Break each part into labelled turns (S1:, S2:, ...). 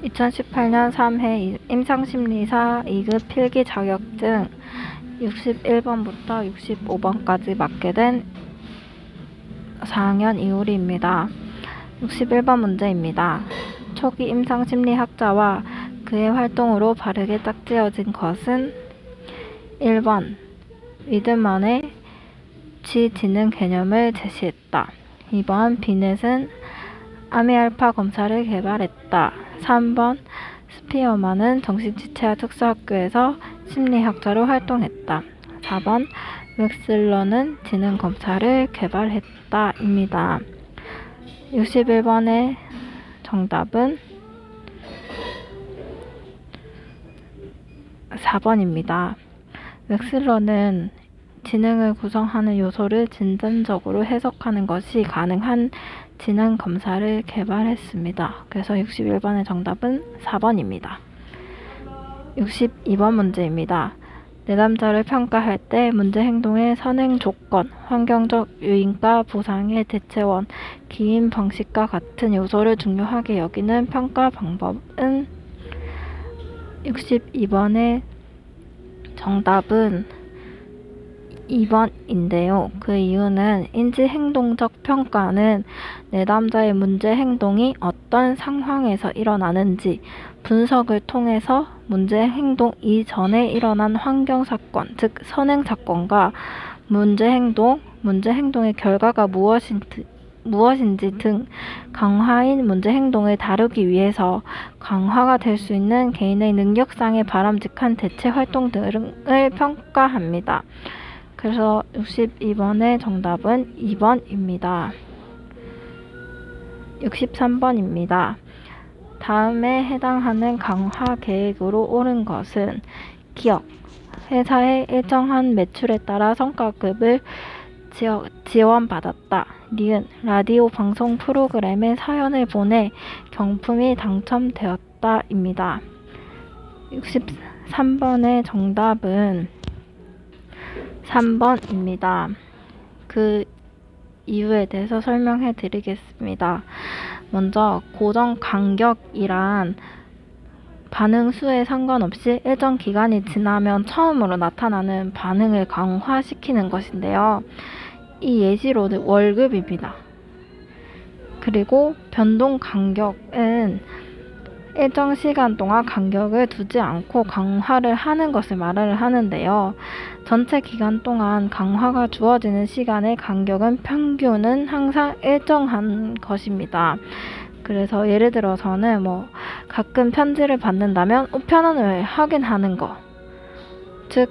S1: 2018년 3회 임상심리사 2급 필기 자격증 61번부터 65번까지 맡게 된 4학년 이우리입니다. 61번 문제입니다. 초기 임상심리학자와 그의 활동으로 바르게 짝지어진 것은 1번 위드만의 지지능 개념을 제시했다. 2번 비넷은 아미알파 검사를 개발했다. 3번 스피어만은 정신지체학 특수학교에서 심리학자로 활동했다. 4번 웩슬러는 지능검사를 개발했다 입니다. 61번의 정답은 4번입니다. 웩슬러는 지능을 구성하는 요소를 진전적으로 해석하는 것이 가능한 지능 검사를 개발했습니다. 그래서 61번의 정답은 4번입니다. 62번 문제입니다. 내담자를 평가할 때 문제 행동의 선행 조건, 환경적 요인과 보상의 대체원, 기인 방식과 같은 요소를 중요하게 여기는 평가 방법은 62번의 정답은 2번인데요. 그 이유는 인지행동적 평가는 내담자의 문제 행동이 어떤 상황에서 일어나는지 분석을 통해서 문제 행동 이전에 일어난 환경사건, 즉 선행사건과 문제 행동의 결과가 무엇인지 등 강화인 문제 행동을 다루기 위해서 강화가 될 수 있는 개인의 능력상의 바람직한 대체 활동 등을 평가합니다. 그래서 62번의 정답은 2번입니다. 63번입니다. 다음에 해당하는 강화 계획으로 옳은 것은 기억, 회사의 일정한 매출에 따라 성과급을 지원받았다. 니은, 라디오 방송 프로그램에 사연을 보내 경품이 당첨되었다 입니다. 63번의 정답은 3번입니다. 그 이유에 대해서 설명해 드리겠습니다. 먼저 고정 간격이란 반응 수에 상관없이 일정 기간이 지나면 처음으로 나타나는 반응을 강화시키는 것인데요. 이 예시로는 월급입니다. 그리고 변동 간격은 일정 시간 동안 간격을 두지 않고 강화를 하는 것을 말을 하는데요. 전체 기간 동안 강화가 주어지는 시간의 간격은 평균은 항상 일정한 것입니다. 그래서 예를 들어서는 가끔 편지를 받는다면 우편원을 확인하는 거. 즉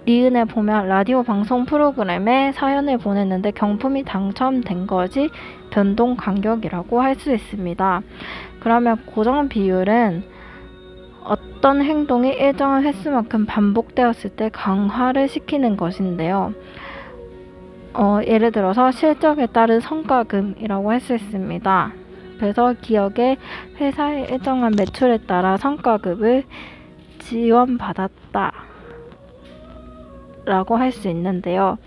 S1: 니은에 보면 라디오 방송 프로그램에 사연을 보냈는데 경품이 당첨된 것이 변동 간격이라고 할 수 있습니다. 그러면 고정 비율은 어떤 행동이 일정한 횟수만큼 반복되었을 때 강화를 시키는 것인데요. 예를 들어서 실적에 따른 성과금이라고 할 수 있습니다. 그래서 기업의 회사의 일정한 매출에 따라 성과급을 지원받았다 라고 할 수 있는데요.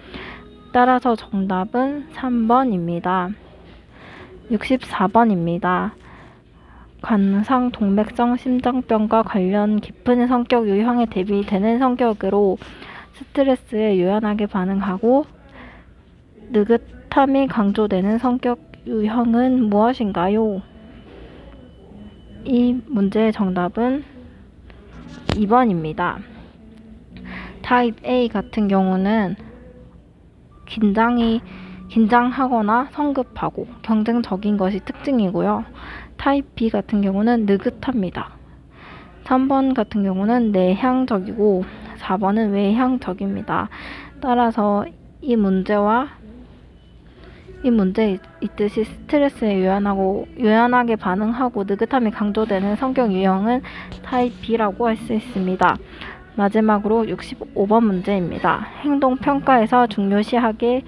S1: 따라서 정답은 3번입니다. 64번입니다. 관상 동맥성 심장병과 관련 깊은 성격 유형에 대비되는 성격으로 스트레스에 유연하게 반응하고 느긋함이 강조되는 성격 유형은 무엇인가요? 이 문제의 정답은 2번입니다. 타입 A 같은 경우는 긴장하거나 성급하고 경쟁적인 것이 특징이고요. 타입 B 같은 경우는 느긋합니다. 3번 같은 경우는 내향적이고 4번은 외향적입니다. 따라서 이 문제에 있듯이 스트레스에 유연하게 반응하고 느긋함이 강조되는 성격 유형은 타입 B라고 할 수 있습니다. 마지막으로 65번 문제입니다. 행동평가에서 중요시하게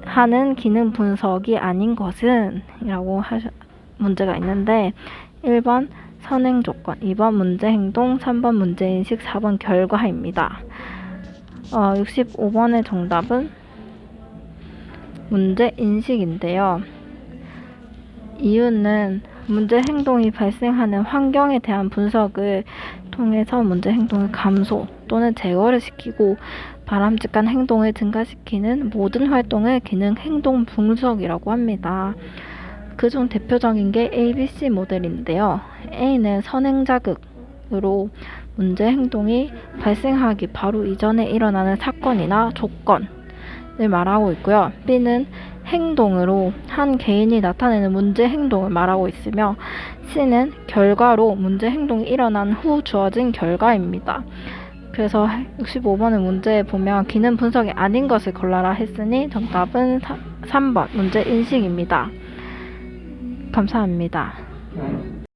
S1: 하는 기능 분석이 아닌 것은? 이라고 문제가 있는데 1번 선행조건, 2번 문제행동, 3번 문제인식, 4번 결과입니다. 65번의 정답은 문제인식인데요. 이유는 문제 행동이 발생하는 환경에 대한 분석을 통해서 문제 행동의 감소 또는 제거를 시키고 바람직한 행동을 증가시키는 모든 활동을 기능 행동 분석이라고 합니다. 그중 대표적인 게 ABC 모델인데요. A는 선행 자극으로 문제 행동이 발생하기 바로 이전에 일어나는 사건이나 조건을 말하고 있고요. B는 행동으로 한 개인이 나타내는 문제 행동을 말하고 있으며 C는 결과로 문제 행동이 일어난 후 주어진 결과입니다. 그래서 65번의 문제에 보면 기능 분석이 아닌 것을 골라라 했으니 정답은 3번 문제 인식입니다. 감사합니다.